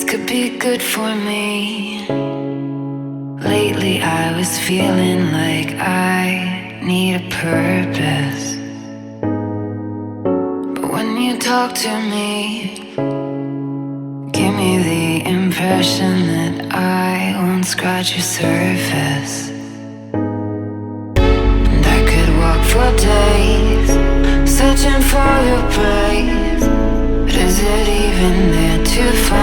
could be good for me. Lately I was feeling like I need a purpose. But when you talk to me, give me the impression that I won't scratch your surface. And I could walk for days, searching for your praise. But is it even there to find?